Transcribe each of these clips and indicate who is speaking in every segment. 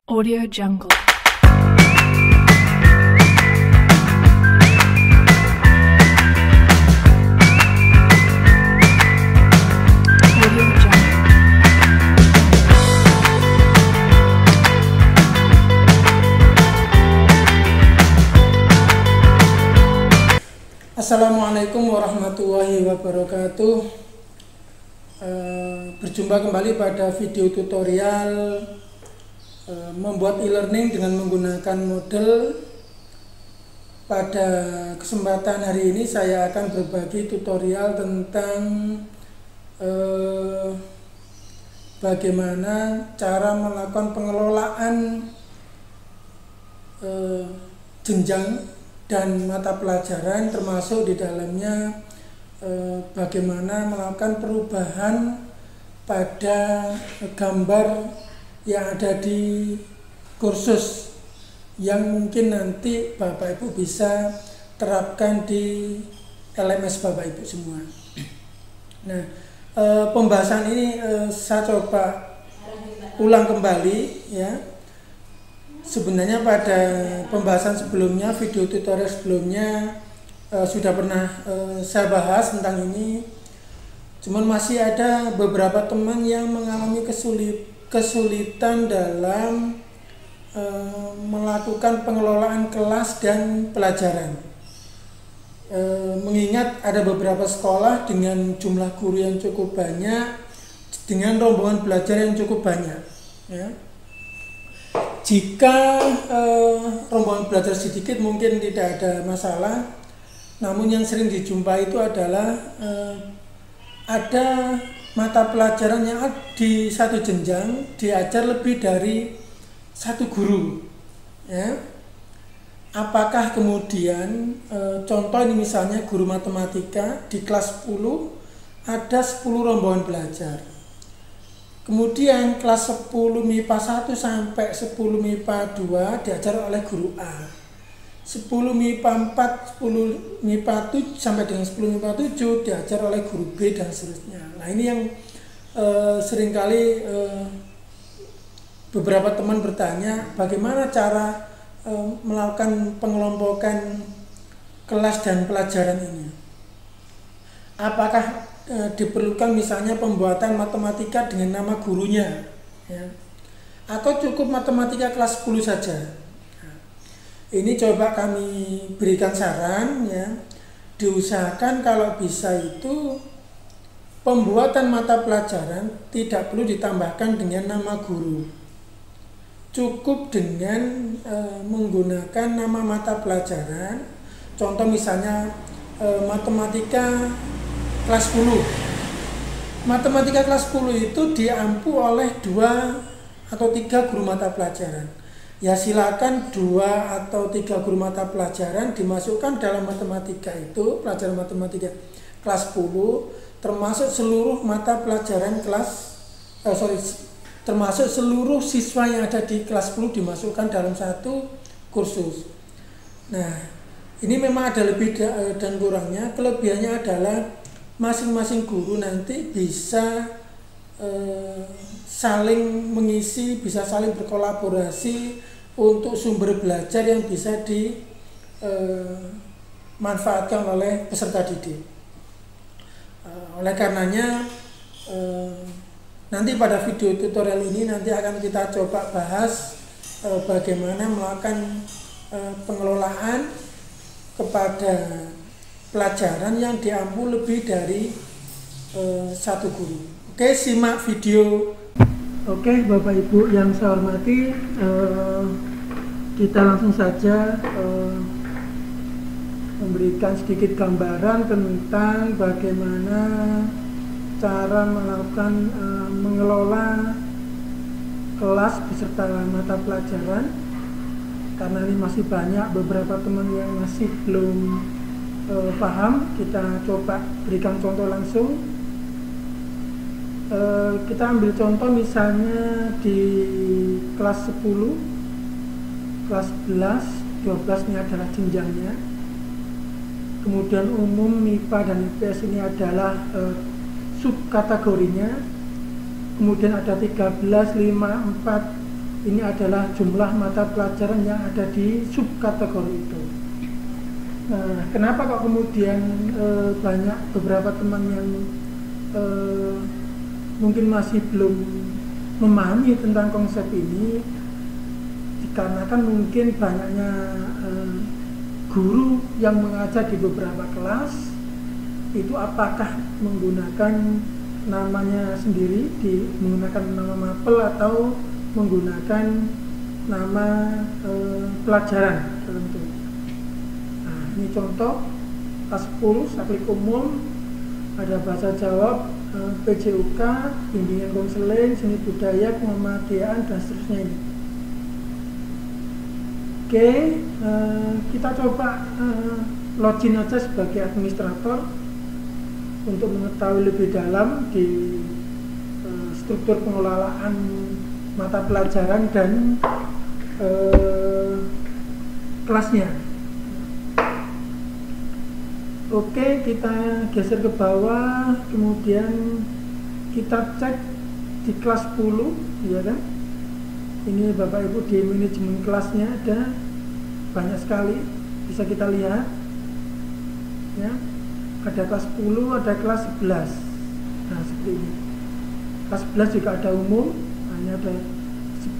Speaker 1: Audio Jungle. Audio Jungle.
Speaker 2: Assalamualaikum warahmatullahi wabarakatuh. Berjumpa kembali pada video tutorial membuat e-learning dengan menggunakan model. Pada kesempatan hari ini saya akan berbagi tutorial tentang bagaimana cara melakukan pengelolaan jenjang dan mata pelajaran, termasuk di dalamnya bagaimana melakukan perubahan pada gambar yang ada di kursus yang mungkin nanti Bapak Ibu bisa terapkan di LMS Bapak Ibu semua. Nah, pembahasan ini saya coba ulang kembali ya. Sebenarnya pada pembahasan sebelumnya, video tutorial sebelumnya sudah pernah saya bahas tentang ini. Cuman masih ada beberapa teman yang mengalami kesulitan dalam melakukan pengelolaan kelas dan pelajaran. Mengingat ada beberapa sekolah dengan jumlah guru yang cukup banyak, dengan rombongan belajar yang cukup banyak ya. Jika rombongan belajar sedikit mungkin tidak ada masalah, namun yang sering dijumpai itu adalah ada mata pelajaran yang di satu jenjang diajar lebih dari satu guru ya. Apakah kemudian contoh ini misalnya guru matematika di kelas 10 ada 10 rombongan belajar. Kemudian kelas 10 MIPA 1 sampai 10 MIPA 2 diajar oleh guru A. 10 MIPA 4, 10 MIPA 7 sampai dengan 10 MIPA 7 diajar oleh guru B dan seterusnya. Nah, ini yang seringkali beberapa teman bertanya bagaimana cara melakukan pengelompokan kelas dan pelajaran ini. Apakah diperlukan misalnya pembuatan matematika dengan nama gurunya ya, atau cukup matematika kelas 10 saja. Nah, ini coba kami berikan saran ya, diusahakan kalau bisa itu pembuatan mata pelajaran tidak perlu ditambahkan dengan nama guru, cukup dengan menggunakan nama mata pelajaran. Contoh misalnya matematika kelas 10. Matematika kelas 10 itu diampu oleh 2 atau 3 guru mata pelajaran. Ya silakan 2 atau 3 guru mata pelajaran dimasukkan dalam matematika itu, pelajaran matematika kelas 10, termasuk seluruh mata pelajaran termasuk seluruh siswa yang ada di kelas 10 dimasukkan dalam satu kursus. Nah, ini memang ada lebih dan kurangnya. Kelebihannya adalah masing-masing guru nanti bisa saling mengisi, bisa saling berkolaborasi untuk sumber belajar yang bisa dimanfaatkan oleh peserta didik. Oleh karenanya nanti pada video tutorial ini nanti akan kita coba bahas bagaimana melakukan pengelolaan kepada pelajaran yang diampu lebih dari satu guru. Oke, simak video. Oke, Bapak Ibu yang saya hormati, kita langsung saja memberikan sedikit gambaran tentang bagaimana cara melakukan mengelola kelas beserta mata pelajaran, karena ini masih banyak beberapa teman yang masih belum paham. Kita coba berikan contoh langsung. Kita ambil contoh misalnya di kelas 10, kelas 11, 12 ini adalah jenjangnya. Kemudian umum, MIPA dan IPS ini adalah subkategorinya. Kemudian ada 13, 5, 4, ini adalah jumlah mata pelajaran yang ada di subkategori itu. Nah, kenapa kok kemudian banyak beberapa teman yang mungkin masih belum memahami tentang konsep ini, dikarenakan mungkin banyaknya guru yang mengajar di beberapa kelas itu apakah menggunakan namanya sendiri, menggunakan nama mapel atau menggunakan nama pelajaran tertentu. Nah, ini contoh kelas 10 saklik umum, ada bahasa Jawa, PJUK, bimbingan konseling, seni budaya, kemuhammadiyaan, dan seterusnya ini. Oke, kita coba login aja sebagai administrator untuk mengetahui lebih dalam di struktur pengelolaan mata pelajaran dan kelasnya. Oke, kita geser ke bawah, kemudian kita cek di kelas 10, ya kan? Ini Bapak Ibu di manajemen kelasnya ada banyak sekali, bisa kita lihat, ya. Ada kelas 10, ada kelas 11. Nah, seperti ini. Kelas 11 juga ada umum, hanya ada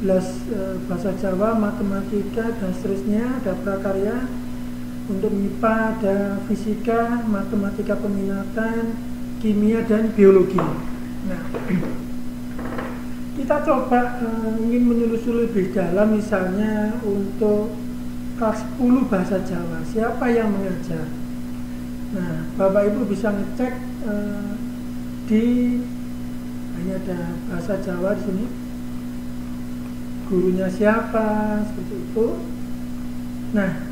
Speaker 2: 11 bahasa Jawa, matematika, dan seterusnya, ada prakarya. Untuk MIPA ada fisika, matematika peminatan, kimia, dan biologi. Nah, kita coba ingin menelusuri lebih dalam, misalnya untuk kelas 10 bahasa Jawa, siapa yang mengajar? Nah, Bapak Ibu bisa ngecek ini ada bahasa Jawa di sini, gurunya siapa, seperti itu. Nah,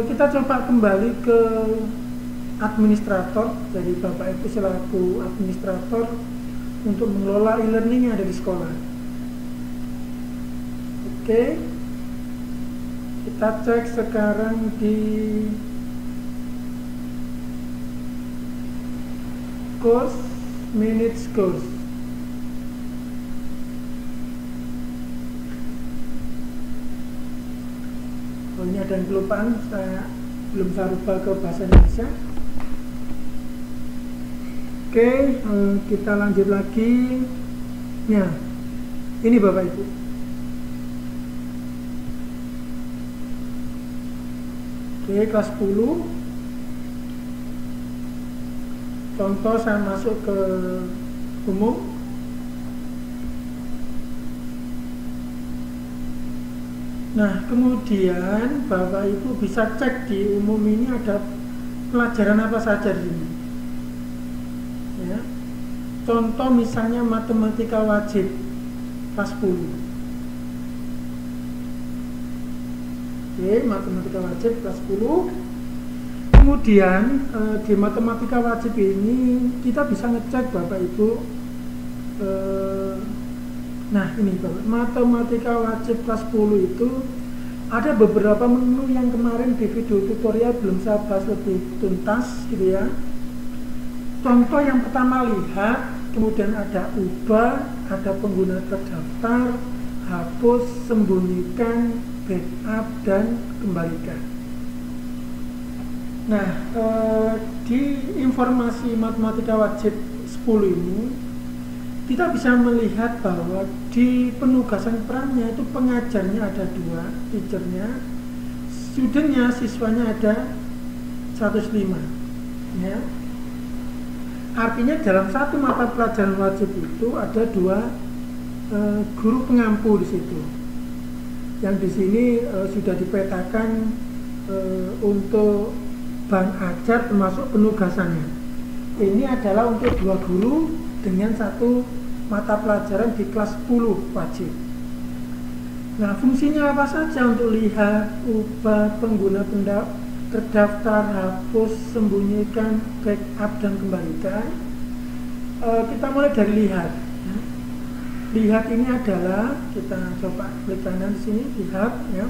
Speaker 2: kita coba kembali ke administrator, jadi Bapak Ibu selaku administrator untuk mengelola e-learning yang ada di sekolah. Oke, kita cek sekarang di course, manage course. Oh, ini ada yang kelupaan, belum saya rubah ke bahasa Indonesia. Oke, kita lanjut lagi. Nah, ini Bapak Ibu. Oke, kelas 10. Contoh saya masuk ke umum. Nah, kemudian Bapak Ibu bisa cek di umum ini ada pelajaran apa saja di sini. Ya. Contoh misalnya matematika wajib kelas 10. Oke, matematika wajib kelas 10. Kemudian di matematika wajib ini kita bisa ngecek Bapak Ibu. Nah, ini Bapak, matematika wajib kelas 10 itu ada beberapa menu yang kemarin di video tutorial belum saya bahas lebih tuntas gitu ya. Contoh yang pertama, lihat, kemudian ada ubah, ada pengguna terdaftar, hapus, sembunyikan, backup, dan kembalikan. Nah, di informasi matematika wajib 10 ini kita bisa melihat bahwa di penugasan perannya itu pengajarnya ada 2, teachernya, studentnya, siswanya ada 105, ya. Artinya dalam satu mata pelajaran wajib itu ada 2 guru pengampu di situ. Yang di sini sudah dipetakan untuk bahan ajar termasuk penugasannya. Ini adalah untuk 2 guru dengan 1 mata pelajaran di kelas 10 wajib. Nah, fungsinya apa saja untuk lihat, ubah, pengguna terdaftar, hapus, sembunyikan, backup, dan kembalikan. Kita mulai dari lihat. Lihat ini adalah, kita coba klik kanan sini, lihat ya.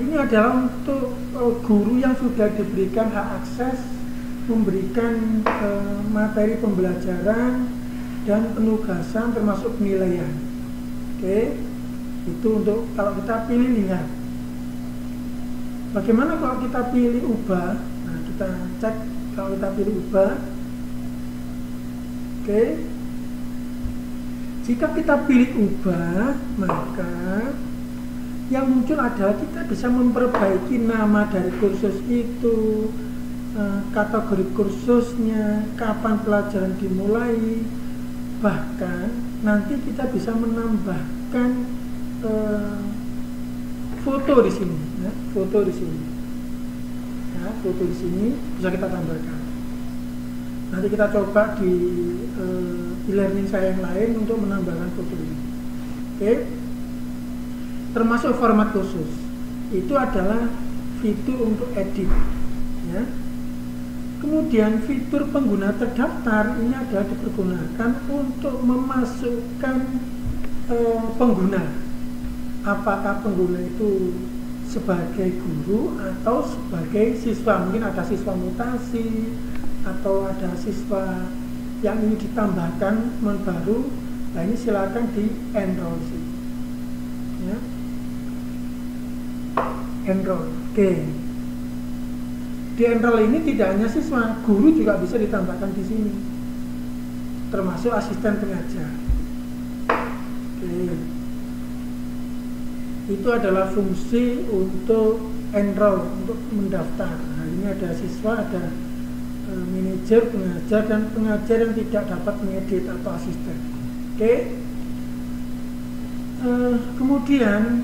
Speaker 2: Ini adalah untuk guru yang sudah diberikan hak akses, memberikan materi pembelajaran dan penugasan termasuk penilaian. Oke, itu untuk kalau kita pilih lihat. Bagaimana kalau kita pilih ubah? Nah, kita cek kalau kita pilih ubah. Oke, jika kita pilih ubah, maka yang muncul adalah kita bisa memperbaiki nama dari kursus itu, kategori kursusnya, kapan pelajaran dimulai, bahkan nanti kita bisa menambahkan foto di sini, ya, foto di sini, ya, foto di sini bisa kita tambahkan. Nanti kita coba di e-learning saya yang lain untuk menambahkan foto ini. Oke, termasuk format khusus itu adalah fitur untuk edit, ya. Kemudian fitur pengguna terdaftar ini adalah dipergunakan untuk memasukkan pengguna, apakah pengguna itu sebagai guru atau sebagai siswa. Mungkin ada siswa mutasi atau ada siswa yang ingin ditambahkan baru. Nah, ini silakan di enroll sih, ya. Enroll. Oke. Di enroll ini tidak hanya siswa, guru juga bisa ditambahkan di sini, termasuk asisten pengajar. Oke. Itu adalah fungsi untuk enroll, untuk mendaftar. Nah, ini ada siswa, ada manajer, pengajar, dan pengajar yang tidak dapat mengedit atau asisten. Oke. Kemudian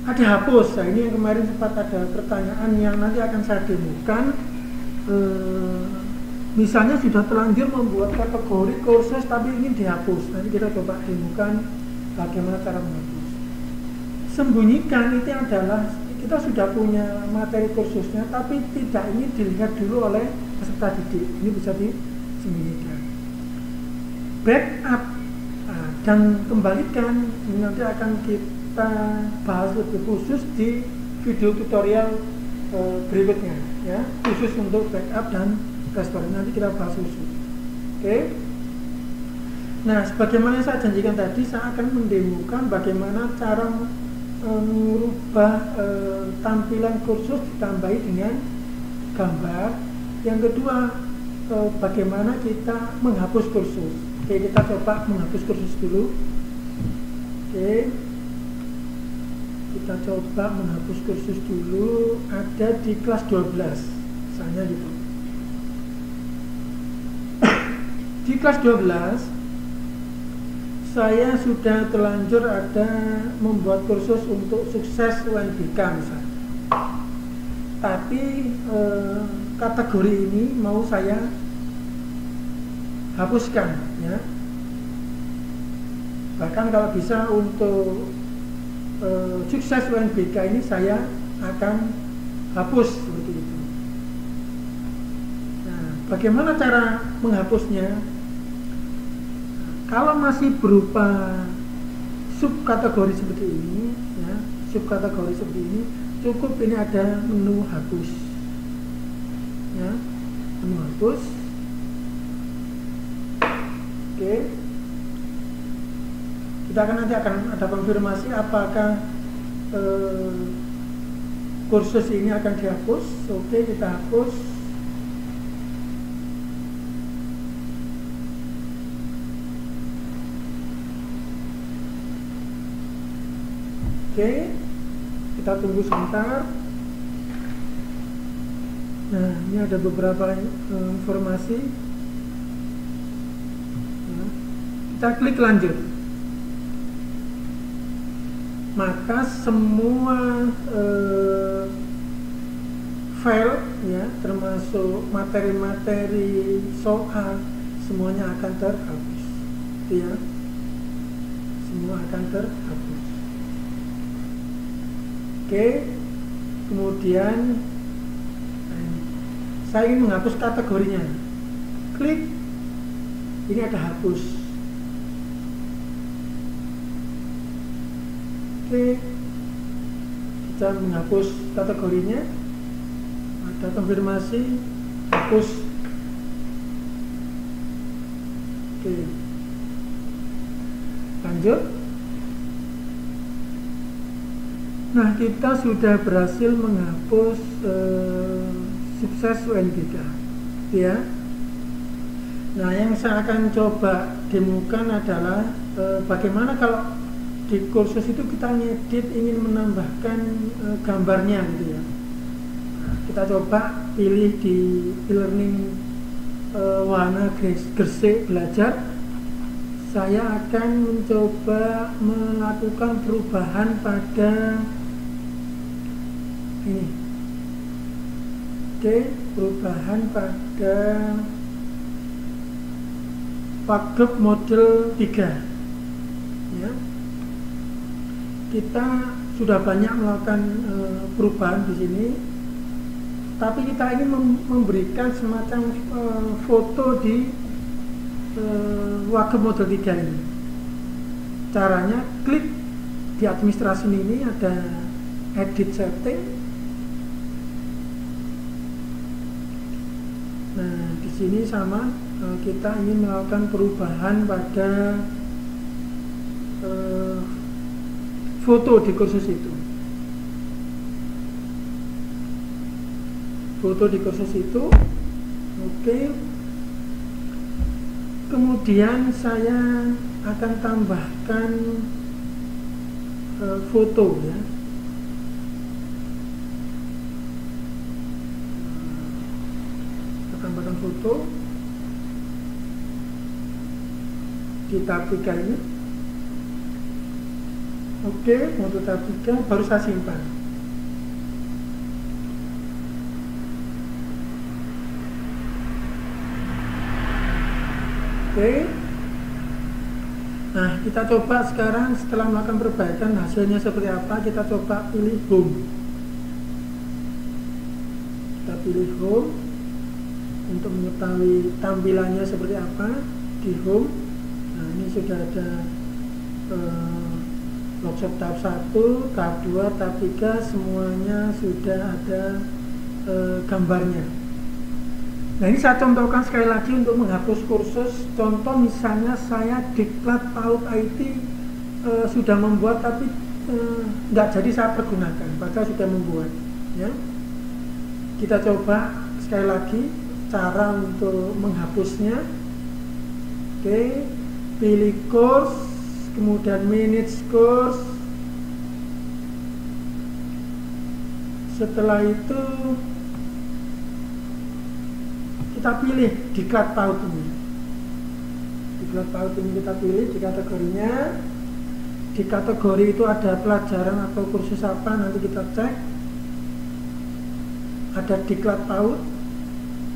Speaker 2: ada hapus. Nah, ini yang kemarin sempat ada pertanyaan yang nanti akan saya demokan. Misalnya sudah terlanjur membuat kategori kursus tapi ingin dihapus. Nanti kita coba demokan bagaimana cara menghapus. Sembunyikan itu adalah kita sudah punya materi kursusnya tapi tidak ingin dilihat dulu oleh peserta didik. Ini bisa disembunyikan. Backup dan kembalikan ini nanti akan kita bahas lebih khusus di video tutorial berikutnya, ya, khusus untuk backup dan restore. Nanti kita bahas khusus. Oke. Nah, sebagaimana yang saya janjikan tadi, saya akan mendemokan bagaimana cara mengubah tampilan kursus ditambahi dengan gambar. Yang kedua, bagaimana kita menghapus kursus. Oke, kita coba menghapus kursus dulu. Oke, kita coba menghapus kursus dulu. Ada di kelas 12 misalnya gitu. Di kelas 12 saya sudah terlanjur ada membuat kursus untuk sukses UNBK misalnya. Tapi kategori ini mau saya hapuskan, ya. Bahkan kalau bisa untuk sukses UNBK ini saya akan hapus seperti itu. Nah, bagaimana cara menghapusnya? Kalau masih berupa subkategori seperti ini, ya, subkategori seperti ini, cukup ini ada menu hapus, ya, menu hapus. Oke, kita nanti akan ada konfirmasi apakah kursus ini akan dihapus. Oke, kita hapus. Oke, kita tunggu sebentar. Nah, ini ada beberapa informasi. Ya. Kita klik lanjut. Maka semua file, ya, termasuk materi-materi soal, semuanya akan terhapus. Ya, semua akan terhapus. Oke, kemudian saya ingin menghapus kategorinya. Klik, ini ada hapus. Oke, kita menghapus kategorinya. Ada konfirmasi, hapus. Oke, lanjut. Nah, kita sudah berhasil menghapus sukses UNBK, ya. Nah, yang saya akan coba demokan adalah bagaimana kalau di kursus itu kita ngedit, ingin menambahkan gambarnya gitu ya. Nah, kita coba pilih di e-learning wahana Gresik Belajar. Saya akan mencoba melakukan perubahan pada ini. Oke, perubahan pada Pakgrup model 3, ya. Kita sudah banyak melakukan perubahan di sini, tapi kita ingin memberikan semacam foto di Pakgrup model 3 ini. Caranya klik di administrasi ini, ada edit setting. Nah, di sini sama, kita ingin melakukan perubahan pada foto di kursus itu. Foto di kursus itu, oke. Kemudian saya akan tambahkan foto, ya. Tambahkan foto di tab 3 ini. Oke, untuk tab 3 baru saya simpan. Oke. Nah, kita coba sekarang setelah melakukan perbaikan hasilnya seperti apa. Kita coba pilih home. Kita pilih home untuk mengetahui tampilannya seperti apa di home. Nah, ini sudah ada workshop tahap 1, tahap 2, tahap 3, semuanya sudah ada gambarnya. Nah, ini saya contohkan sekali lagi untuk menghapus kursus. Contoh misalnya saya Diklat PAUD IT sudah membuat, tapi nggak jadi saya pergunakan, padahal sudah membuat, ya. Kita coba sekali lagi cara untuk menghapusnya. Oke, pilih course, kemudian manage course. Setelah itu kita pilih Diklat PAUD ini. Diklat PAUD ini kita pilih di kategorinya. Di kategori itu ada pelajaran atau kursus apa, nanti kita cek. Ada Diklat PAUD.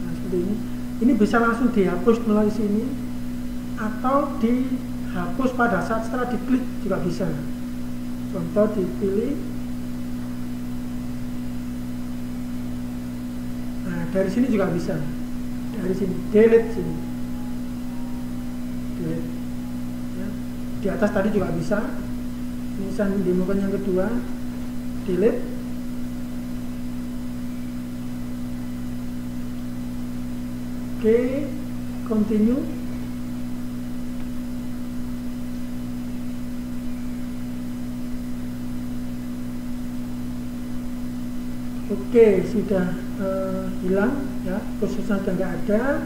Speaker 2: Nah, seperti ini. Ini bisa langsung dihapus melalui sini, atau dihapus pada saat setelah diklik juga bisa. Contoh dipilih. Nah, dari sini juga bisa. Dari sini delete sini. Delete. Ya. Di atas tadi juga bisa. Ini saya demokan yang kedua. Delete. Oke, continue. Oke, sudah hilang, ya, kursusnya sudah nggak ada.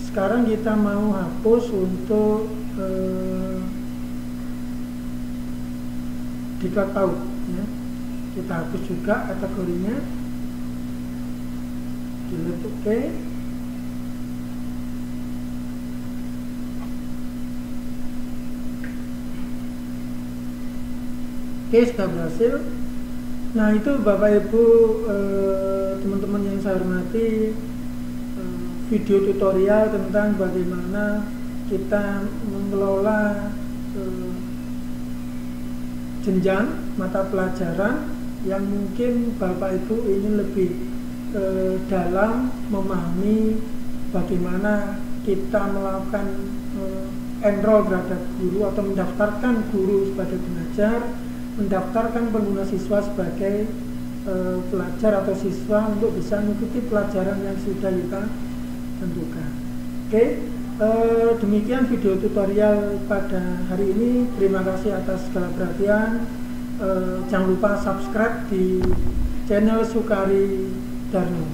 Speaker 2: Sekarang kita mau hapus untuk Diklat PAUD, ya. Kita hapus juga kategorinya. Delete, oke. Oke, sudah berhasil. Nah, itu Bapak Ibu, teman-teman yang saya hormati, video tutorial tentang bagaimana kita mengelola jenjang mata pelajaran yang mungkin Bapak Ibu ingin lebih dalam memahami bagaimana kita melakukan enroll terhadap guru atau mendaftarkan guru sebagai pengajar, mendaftarkan pengguna siswa sebagai pelajar atau siswa untuk bisa mengikuti pelajaran yang sudah kita tentukan. Oke, Demikian video tutorial pada hari ini. Terima kasih atas segala perhatian. Jangan lupa subscribe di channel Sukari Darno.